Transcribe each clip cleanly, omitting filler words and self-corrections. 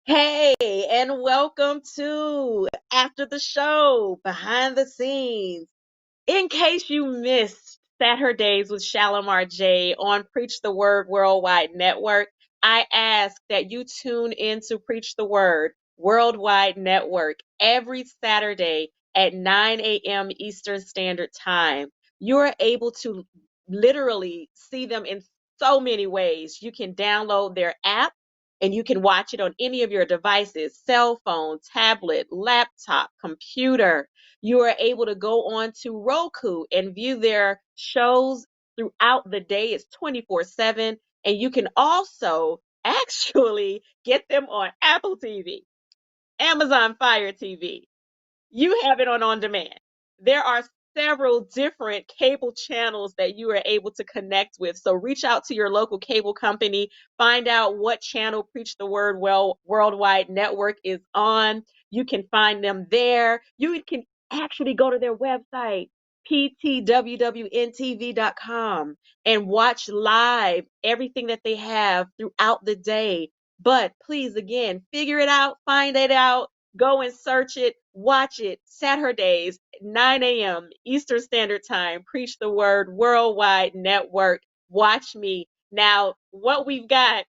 Hey, and welcome to After the Show, Behind the Scenes. In case you missed SatHERdays with Shalimar J on Preach the Word Worldwide Network, I ask that you tune in to Preach the Word Worldwide Network every Saturday at 9 a.m. Eastern Standard Time. You're able to literally see them in so many ways. You can download their app and you can watch it on any of your devices, cell phone, tablet, laptop, computer. You are able to go on to Roku and view their shows throughout the day. It's 24/7. And you can also actually get them on Apple TV, Amazon Fire TV. You have it on demand. There are several different cable channels that you are able to connect with. So reach out to your local cable company, find out what channel Preach the Word Worldwide Network is on. You can find them there. You can actually go to their website, ptwwntv.com, and watch live everything that they have throughout the day. But please, again, figure it out, find it out. Go and search it, watch it. SatHERdays, 9 a.m. Eastern Standard Time. Preach the Word Worldwide Network. Watch me. Now, what we've got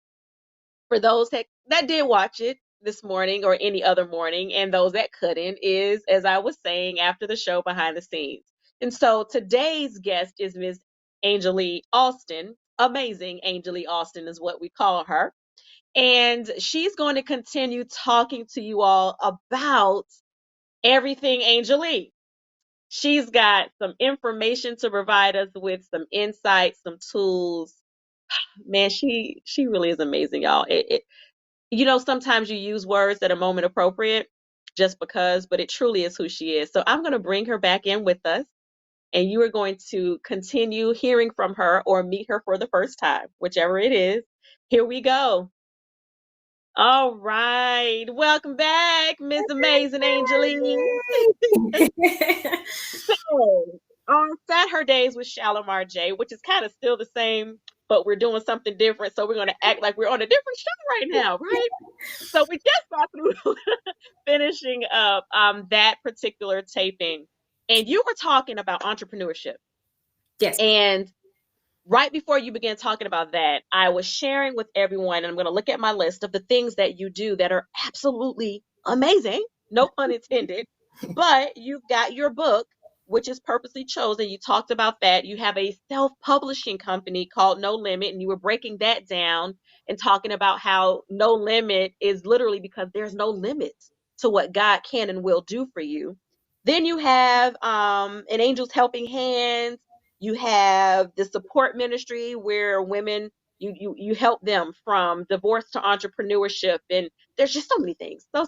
for those that did watch it this morning or any other morning, and those that couldn't, is, as I was saying, after the show, behind the scenes. And so today's guest is Ms. Angelee Alston. Amazing Angelee Alston is what we call her. And she's going to continue talking to you all about everything Angelee. She's got some information to provide us with, some insights, some tools. Man, she really is amazing, y'all. Sometimes you use words that are moment appropriate just because, but it truly is who she is. So I'm going to bring her back in with us, and you are going to continue hearing from her or meet her for the first time, whichever it is. Here we go. All right. Welcome back, Miss Amazing Angeline. So, on SatHERdays with Shalimar J, which is kind of still the same, but we're doing something different. So we're going to act like we're on a different show right now, right? So we just got through finishing up that particular taping, and you were talking about entrepreneurship. Yes. And right before you began talking about that, I was sharing with everyone, and I'm going to look at my list of the things that you do that are absolutely amazing, no pun intended. But you've got your book, which is purposely chosen. You talked about that. You have a self-publishing company called No Limit, and you were breaking that down and talking about how no limit is literally because there's no limits to what God can and will do for you. Then you have an Angel's Helping Hands. You have the support ministry where women, you help them from divorce to entrepreneurship, and there's just so many things, so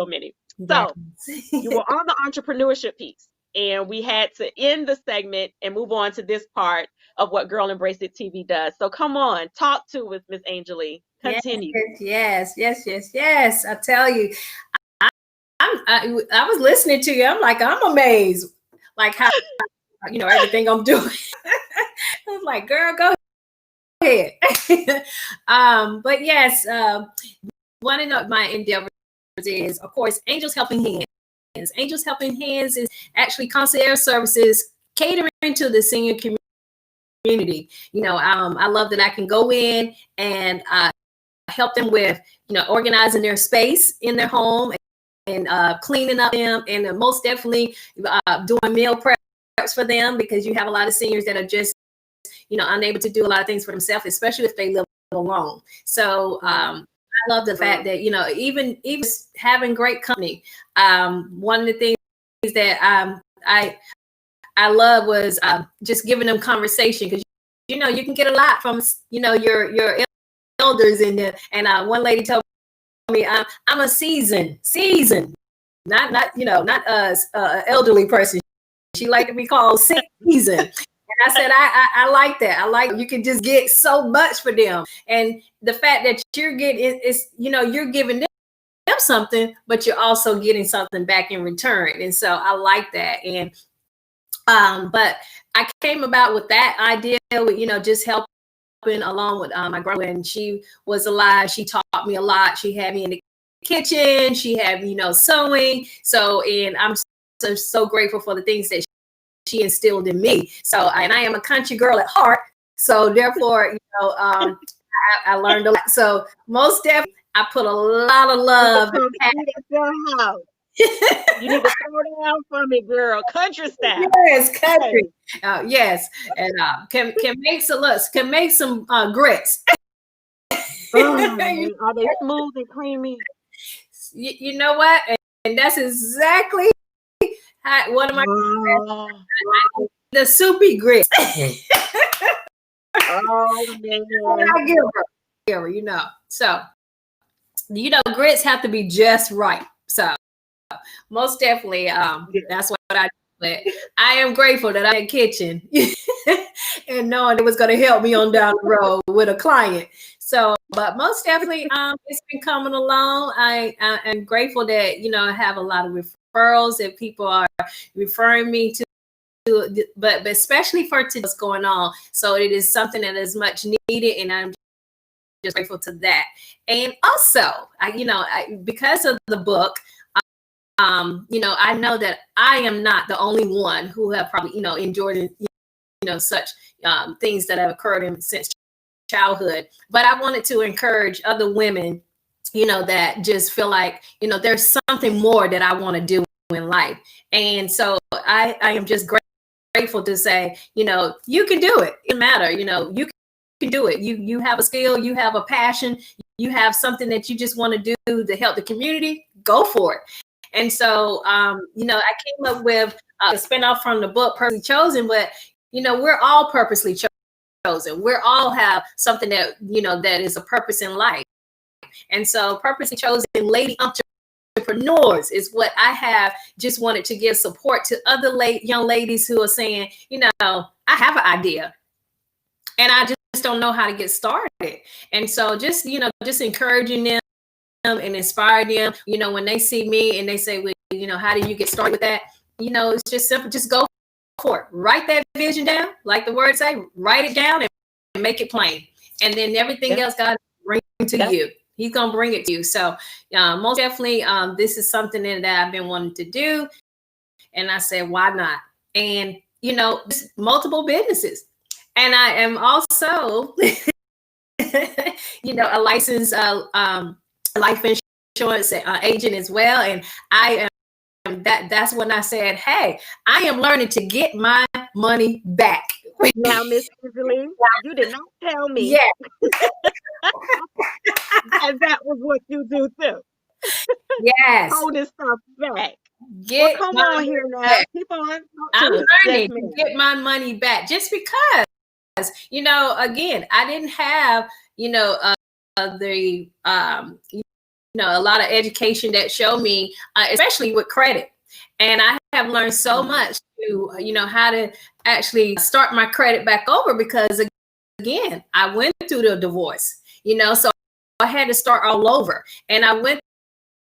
many. Yes. So you were on the entrepreneurship piece, and we had to end the segment and move on to this part of what Girl Embrace It TV does. So come on, talk to us, Miss Angelee. Continue. Yes. I tell you, I was listening to you. I'm like, I'm amazed, like how everything I'm doing. I was like, girl, go ahead. But yes, one of my endeavors is, of course, Angels Helping Hands. Angels Helping Hands is actually concierge services catering to the senior community. I love that I can go in and help them with, organizing their space in their home and cleaning up them, and most definitely doing meal preps for them, because you have a lot of seniors that are just, unable to do a lot of things for themselves, especially if they live alone. So I love the fact that, even having great company. One of the things that I love was just giving them conversation, because you can get a lot from your elders in there. And one lady told me, I'm a seasoned, not elderly person. She liked to be called seasoned. And I said, I like that. I like, you can just get so much for them. And the fact that you're getting is, you're giving them something, but you're also getting something back in return. And so I like that. And but I came about with that idea with, just helping along with my grandma. When she was alive, she taught me a lot. She had me in the kitchen. She had, sewing. So, and I'm so grateful for the things that she instilled in me. So, and I am a country girl at heart. So therefore, I learned a lot. So most definitely, I put a lot of love. You need to throw down for me, girl. Country style. Yes, country. Yes, and can make some grits. Oh, are they smooth and creamy? You know what? And that's exactly how, one of my the soupy grits. Oh man, I give her, So, grits have to be just right. So, most definitely, that's what I do. But I am grateful that I'm in the kitchen and knowing it was going to help me on down the road with a client. So, but most definitely, it's been coming along. I am grateful that, I have a lot of referrals that people are referring me to. But especially for today, what's going on. So it is something that is much needed, and I'm just grateful to that. And also, because of the book, I know that I am not the only one who have probably, enjoyed, such things that have occurred since childhood. But I wanted to encourage other women, that just feel like, there's something more that I want to do in life. And so I am just grateful to say, you can do it. It doesn't matter, you can do it. You have a skill, you have a passion, you have something that you just want to do to help the community, go for it. And so, I came up with a spinoff from the book Purposely Chosen, but, we're all purposely chosen. We all have something that, that is a purpose in life. And so Purposely Chosen Lady Entrepreneurs is what I have just wanted to give support to other young ladies who are saying, I have an idea and I just don't know how to get started. And so just encouraging them and inspire them, when they see me and they say, well, how do you get started with that? It's just simple. Just go for it. Write that vision down. Like the words say, write it down and make it plain. And then everything else God will bring to you. He's going to bring it to you. So most definitely, this is something that I've been wanting to do. And I said, why not? And, multiple businesses. And I am also, a licensed life insurance agent as well. And I am that's when I said, hey, I am learning to get my money back. Now, Miss Angelee, you did not tell me. Yeah. And that was what you do too. Yes. Hold this stuff back. Well, come on here now. Back. Keep on. I'm learning to get my money back just because, again, I didn't have, a lot of education that showed me, especially with credit. And I have learned so much to, how to actually start my credit back over because, again, I went through the divorce, so I had to start all over. And I went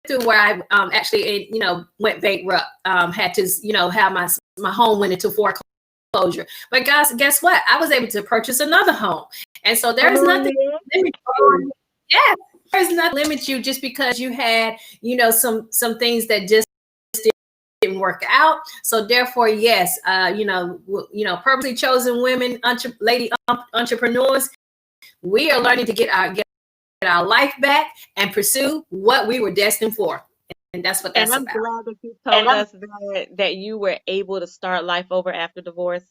through where I actually, went bankrupt, had to, have my home went into foreclosure. But guess what? I was able to purchase another home. And so there's nothing. Yeah. There's nothing limit you just because you had, some things that just didn't work out. So therefore, yes, Purposely Chosen women, lady entrepreneurs, we are learning to get our life back and pursue what we were destined for. And that's what that's about. And I'm glad that you told us that you were able to start life over after divorce,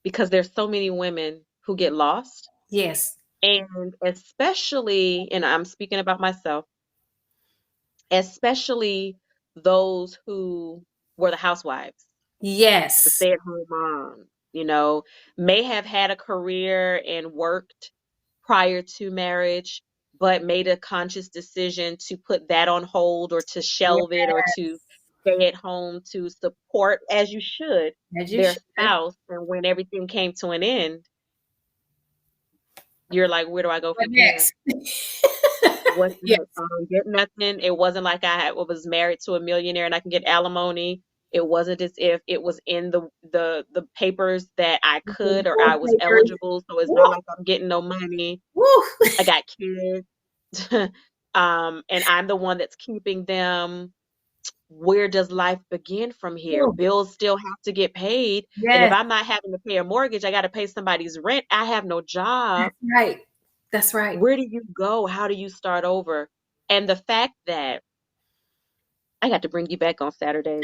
because there's so many women who get lost. Yes. And especially, and I'm speaking about myself, especially those who were the housewives. Yes. The stay-at-home mom, may have had a career and worked prior to marriage, but made a conscious decision to put that on hold or to shelve it or to stay at home to support, as you should, their spouse. And when everything came to an end, you're like, where do I go from here? What's get nothing. It wasn't like I was married to a millionaire and I can get alimony. It wasn't as if it was in the papers that I could or I was eligible. So it's not like I'm getting no money. I got kids. And I'm the one that's keeping them. Where does life begin from here? Ooh, Bills still have to get paid. And if yes, I'm not having to pay a mortgage, I got to pay somebody's rent. I have no job. that's right. That's right. Where do you go? How do you start over? And the fact that I got to bring you back on Saturday.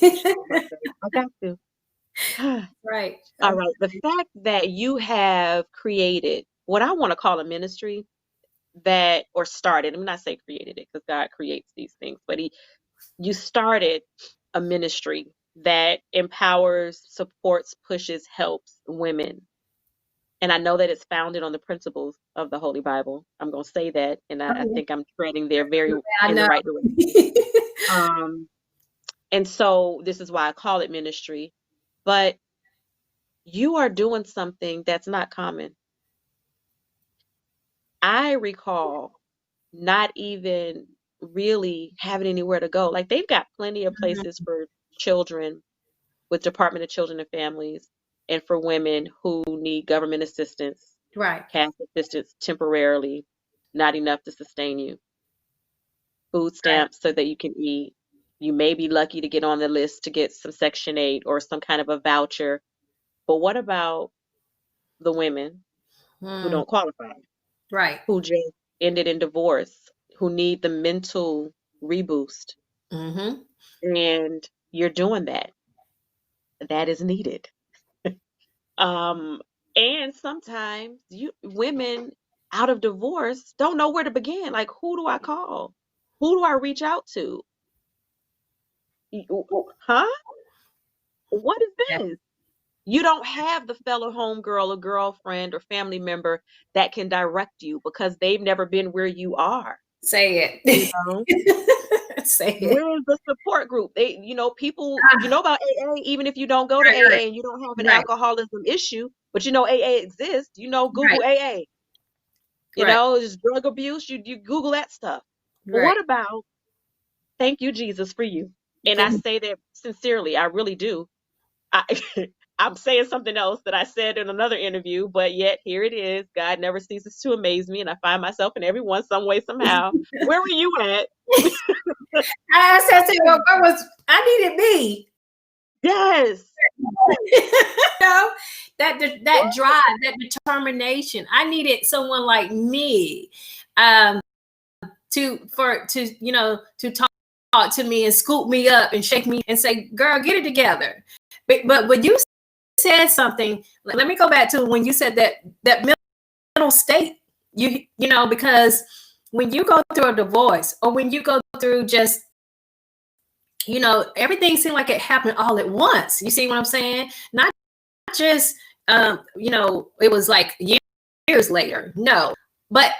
I got to. Right. All right. The fact that you have created what I want to call a ministry that, or started, I'm not saying created it because God creates these things, but you started a ministry that empowers, supports, pushes, helps women. And I know that it's founded on the principles of the Holy Bible. I'm going to say that. And I Okay. think I'm treading there very I in the know. right direction. And so this is why I call it ministry. But you are doing something that's not common. I recall not even really having anywhere to go. Like they've got plenty of places Mhm. for children with Department of Children and Families and for women who need government assistance, Right. cash assistance temporarily, not enough to sustain you, food Right. stamps so that you can eat. You may be lucky to get on the list to get some Section 8 or some kind of a voucher. But what about the women who Mm, don't qualify, right. who just ended in divorce, who need the mental reboost? Mm-hmm. And you're doing that. That is needed. Um, and sometimes you women out of divorce don't know where to begin. Like, who do I call? Who do I reach out to? Huh? What is Yeah. this? You don't have the fellow homegirl or girlfriend or family member that can direct you because they've never been where you are. Say You it. know, Say it. where is the support group? People, Ah, about AA, even if you don't go to right. Right. AA and you don't have an Right. alcoholism issue, but AA exists, Right. Google AA. Right. Just drug abuse, you Google that stuff. But Right. what about thank you, Jesus, for you? And I Good. say that sincerely, I really do. I, I'm saying something else that I said in another interview, but yet here it is. God never ceases to amaze me, and I find myself in everyone some way, somehow. Where were you at? I said, well, I needed me. Yes. know, that drive, that determination. I needed someone like me, to talk to me and scoop me up and shake me and say, "Girl, get it together." But when you said something, let me go back to when you said that mental state. Because when you go through a divorce or when you go through just everything seemed like it happened all at once. You see what I'm saying? Not just it was like years later. No, but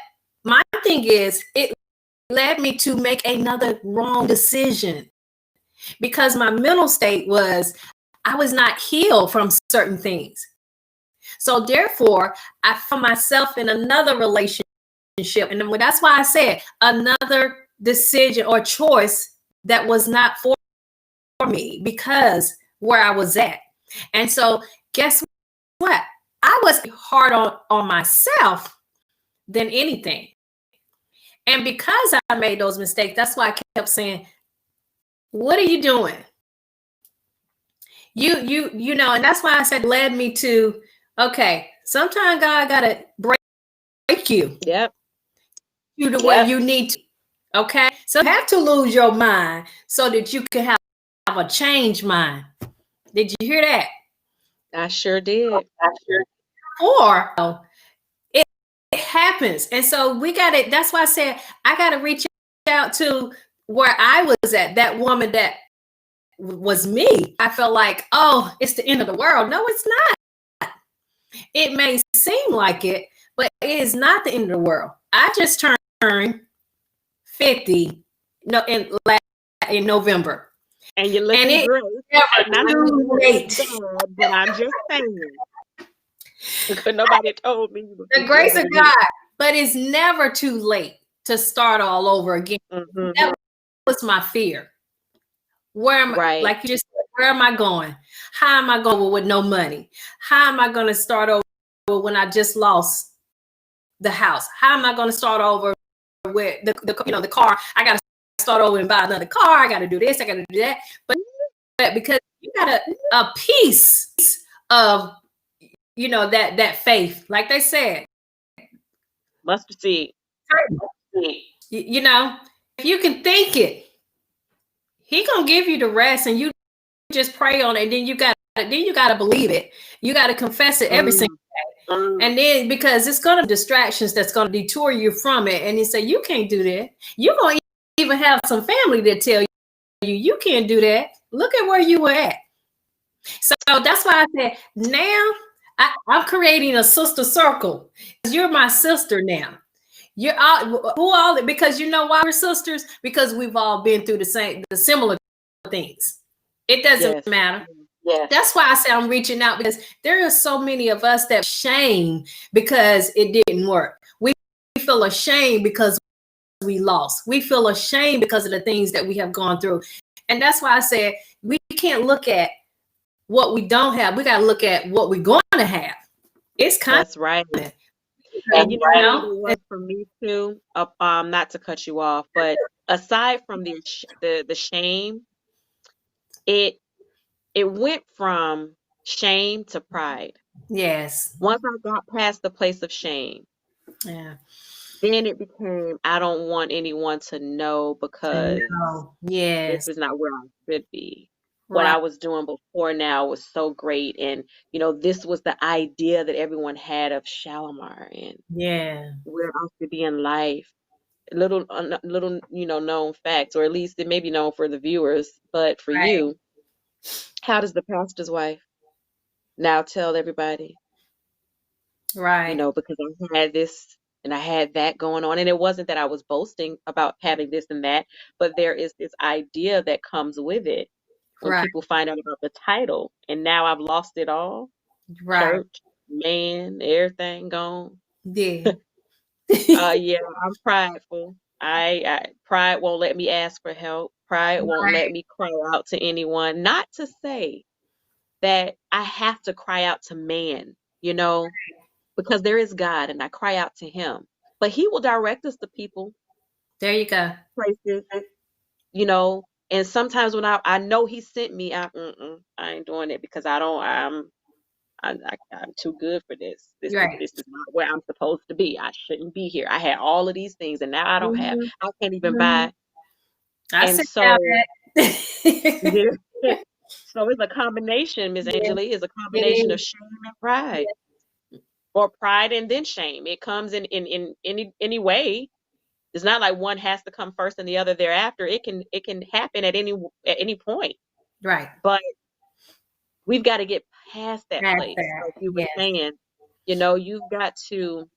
my thing is, it led me to make another wrong decision because my mental state was I was not healed from certain things. So therefore, I found myself in another relationship, and that's why I said another decision or choice that was not for me because where I was at. And so, guess what? I was hard on myself than anything. And because I made those mistakes, that's why I kept saying, what are you doing? And that's why I said led me to, okay, sometimes God gotta break you. Yep. You to where you need to. Okay. So you have to lose your mind so that you can have a changed mind. Did you hear that? I sure did. Or it happens. And so we got it. That's why I said I got to reach out to where I was at, that woman that was me. I felt like, oh, it's the end of the world. No, it's not. It may seem like it, but it is not the end of the world. I just turned 50 in November. And you're And looking it great. Not that too you late. bad, but I'm just saying. Because nobody told me you were The 50 grace over of the year. God, but it's never too late to start all over again. Mm-hmm. That was my fear. Where am I? Right. Like you just said, where am I going? How am I going with no money? How am I going to start over when I just lost the house? How am I going to start over with the car. I got to start over and buy another car. I got to do this. I got to do that. But because you got a piece of, that faith, like they said, mustard seed. If you can think it, he gonna give you the rest, and you just pray on it. And then you gotta believe it. You gotta confess it every single day. And then, because it's gonna be distractions that's gonna detour you from it, and you say you can't do that. You're gonna even have some family that tell you can't do that. Look at where you were at. So that's why I said now I'm creating a sister circle. You're my sister now. You're all because you know why we're sisters? Because we've all been through the similar things. It doesn't matter. Yeah. That's why I say I'm reaching out, because there are so many of us that shame because it didn't work. We feel ashamed because we lost. We feel ashamed because of the things that we have gone through. And that's why I said we can't look at what we don't have. We got to look at what we're going to have. It's kind That's right. And you know what it was for me too? Not to cut you off, but aside from the shame, it went from shame to pride. Yes. Once I got past the place of shame, yeah, then it became, I don't want anyone to know because yes, this is not where I should be. What I was doing before now was so great, and this was the idea that everyone had of Shalimar and where I should be in life. Little known facts, or at least it may be known for the viewers, but for you, how does the pastor's wife now tell everybody? Because I had this and I had that going on, and it wasn't that I was boasting about having this and that, but there is this idea that comes with it when people find out about the title, and now I've lost it all. Church, man, everything gone. Yeah. Yeah, I'm prideful. Pride won't let me ask for help. Pride won't let me cry out to anyone. Not to say that I have to cry out to man, because there is God and I cry out to him. But he will direct us to people. There you go. Places, and sometimes when I know he sent me, I ain't doing it because I'm too good for this. This is not where I'm supposed to be. I shouldn't be here. I had all of these things and now I don't have. I can't even buy. And so, so it's a combination, Miss Angelee, is a combination of shame and pride, or pride and then shame. It comes in any way. It's not like one has to come first and the other thereafter. It can happen at any point. Right. But we've got to get past that place. Like you were saying, you've got to,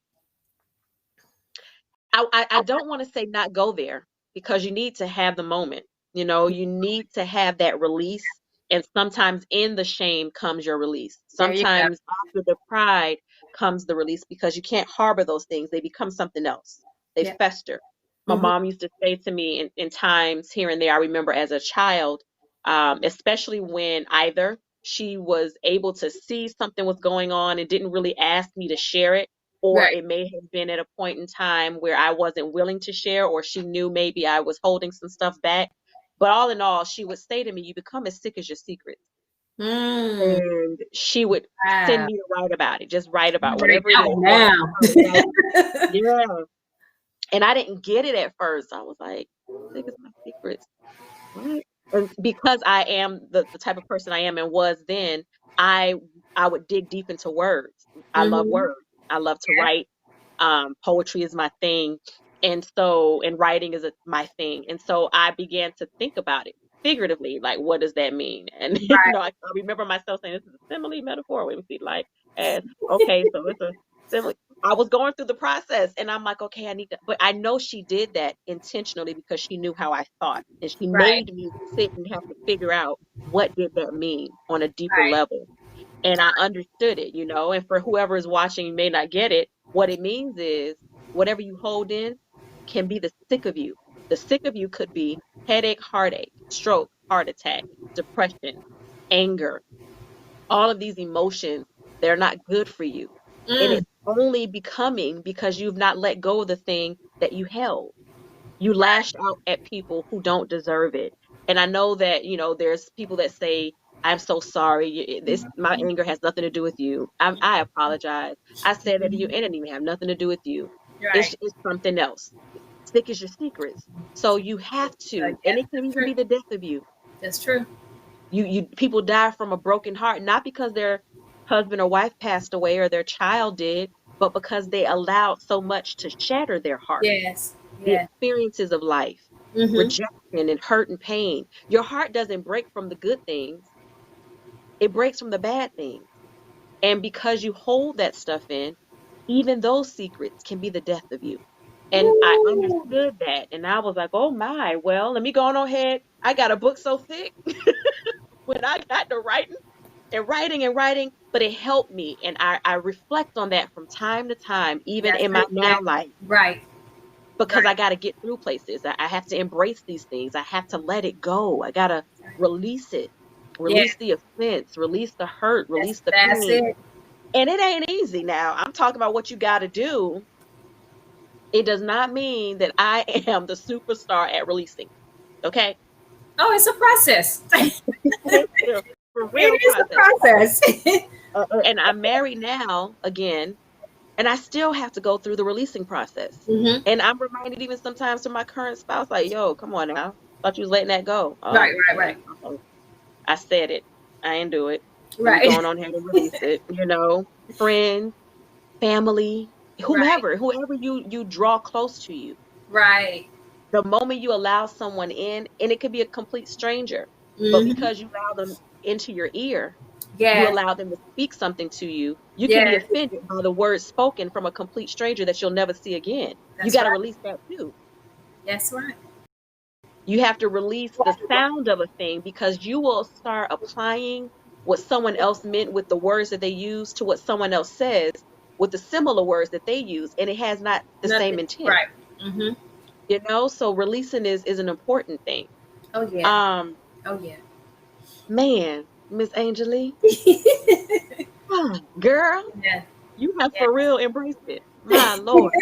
I don't want to say not go there, because you need to have the moment, you need to have that release. And sometimes in the shame comes your release. Sometimes after the pride comes the release, because you can't harbor those things. They become something else. They fester. My mom used to say to me in times here and there, I remember as a child, especially when either she was able to see something was going on and didn't really ask me to share it, or it may have been at a point in time where I wasn't willing to share, or she knew maybe I was holding some stuff back. But all in all, she would say to me, you become as sick as your secrets. And she would send me to write about it, just write about whatever it is. Yeah. And I didn't get it at first. I was like, sick as my secrets. What? And because I am the type of person I am and was then, I would dig deep into words. I love words. I love to write. Poetry is my thing. And writing is my thing. And so I began to think about it figuratively, like, what does that mean? And, I remember myself saying, this is a simile, metaphor. Let me see, okay, so it's a simile. I was going through the process and I'm like, okay, I need to, but I know she did that intentionally because she knew how I thought, and she made me sit and have to figure out what did that mean on a deeper level. And I understood it, and for whoever is watching, may not get it. What it means is whatever you hold in can be the sick of you. The sick of you could be headache, heartache, stroke, heart attack, depression, anger, all of these emotions. They're not good for you. And it's only becoming because you've not let go of the thing that you held. You lash out at people who don't deserve it. And I know that, there's people that say, I'm so sorry. My anger has nothing to do with you. I apologize. I said that to you, and it didn't even have nothing to do with you. Right. It's something else. Sick is your secrets. So you have to, and Yeah, it can that's even true. be the death of you. That's true. People die from a broken heart, not because their husband or wife passed away or their child did, but because they allowed so much to shatter their heart. Yes. The Yeah. experiences of life, Mm-hmm. rejection and hurt and pain. Your heart doesn't break from the good things, it breaks from the bad things. And because you hold that stuff in, even those secrets can be the death of you. And I Ooh. understood that. And I was like, oh my, well, let me go on ahead. I got a book so thick when I got to writing, but it helped me. And I reflect on that from time to time, even That's in my now exactly life, right. because I Right. got to get through places. I have to embrace these things. I have to let it go. I got to release it, Yeah. release the offense, release the hurt, release the That's pain. it. And it ain't easy now. I'm talking about what you got to do. It does not mean that I am the superstar at releasing. Okay. Oh, it's a process. It's a for It real is a process. process. And I'm married now again, and I still have to go through the releasing process. Hmm. And I'm reminded even sometimes to my current spouse, like, yo, come on now. Thought you was letting that go. Right. Oh, Right. yeah. Right. I said it. I ain't do it. Let me go Right. on ahead and release it. Friends, family, Right. whoever you draw close to you. Right. The moment you allow someone in, and it could be a complete stranger, but Hmm. because you allow them into your ear, you Yes. allow them to speak something to you, you can be Yes. offended by the words spoken from a complete stranger that you'll never see again. You That's got to right. release that too. That's right. You have to release the sound of a thing, because you will start applying what someone else meant with the words that they use to what someone else says with the similar words that they use, and it has not the same Nothing. intent. Right. Hmm. So releasing is an important thing. Oh yeah. Um, Oh yeah. man, Miss Angelee, girl, Yeah. you have Yeah. for real embraced it. My Lord.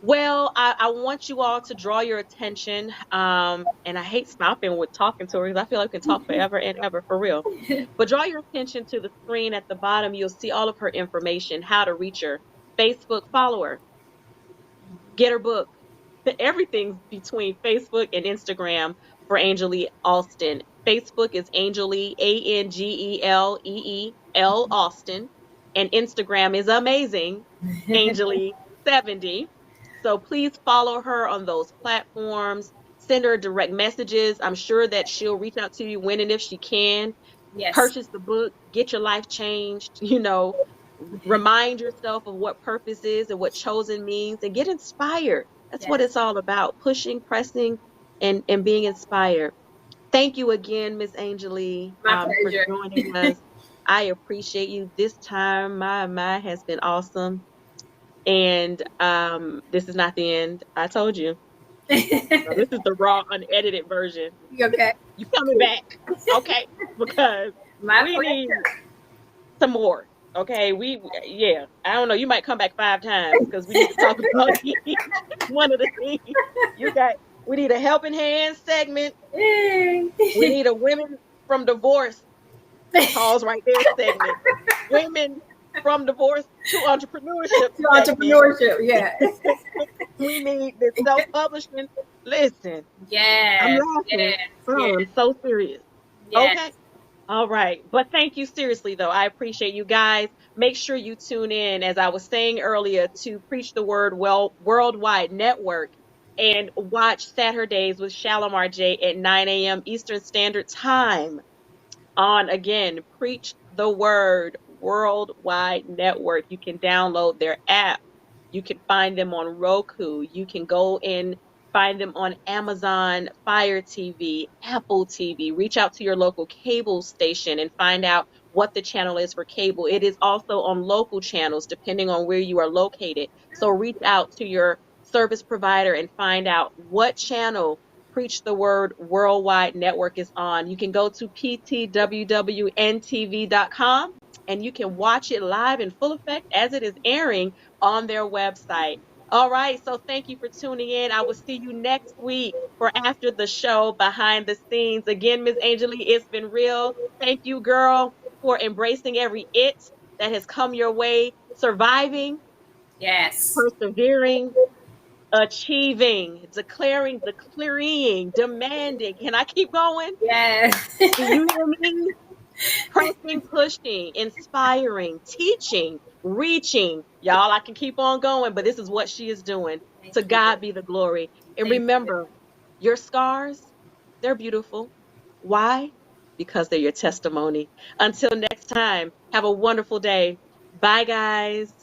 Well, I want you all to draw your attention. And I hate stopping with talking to her because I feel like we can talk forever and ever, for real. But draw your attention to the screen at the bottom. You'll see all of her information, how to reach her. Facebook, follow her, get her book. Everything's between Facebook and Instagram for Angelee Alston. Facebook is Angelee, Angelee Alston. And Instagram is amazing, Angelee70. So please follow her on those platforms. Send her direct messages. I'm sure that she'll reach out to you when and if she can. Yes. Purchase the book, get your life changed, remind yourself of what purpose is and what chosen means, and get inspired. That's what Yes. it's all about, pushing, pressing, and being inspired. Thank you again, Miss Angelee, My for pleasure. joining us. I appreciate you. This time, my has been awesome. And this is not the end. I told you. So this is the raw, unedited version. You okay? You coming back, okay? Because My we need pleasure. some more. Okay, yeah. I don't know. You might come back 5 times because we need to talk about each one of the things. You got. We need a helping hand segment. Yay. We need a women from divorce, pause right there, segment. Women from divorce to entrepreneurship To segment. entrepreneurship, yeah. We need the self publishing. Listen, I'm Yes, laughing. yes, Oh, yes, I'm so serious. yes. Okay. All right. But thank you seriously, though. I appreciate you guys. Make sure you tune in, as I was saying earlier, to Preach the Word Worldwide Network, and watch SatHERdays with Shalimar J at 9 a.m. Eastern Standard Time on, again, Preach the Word Worldwide Network. You can download their app. You can find them on Roku. You can go and find them on Amazon Fire TV, Apple TV. Reach out to your local cable station and find out what the channel is for cable. It is also on local channels depending on where you are located. So reach out to your service provider and find out what channel Preach the Word Worldwide Network is on. You can go to ptwwntv.com and you can watch it live in full effect as it is airing on their website. All right. So thank you for tuning in. I will see you next week for After the Show Behind the Scenes. Again, Miss Angelee, it's been real. Thank you, girl, for embracing every it that has come your way, surviving, Yes. persevering, achieving, declaring, declaring, demanding. Can I keep going? Yes. Do you hear me? Pressing, pushing, inspiring, teaching, reaching. Y'all, I can keep on going, but this is what she is doing. Thank To you. God be the glory. And Thank you. remember, your scars, they're beautiful. Why? Because they're your testimony. Until next time, have a wonderful day. Bye, guys.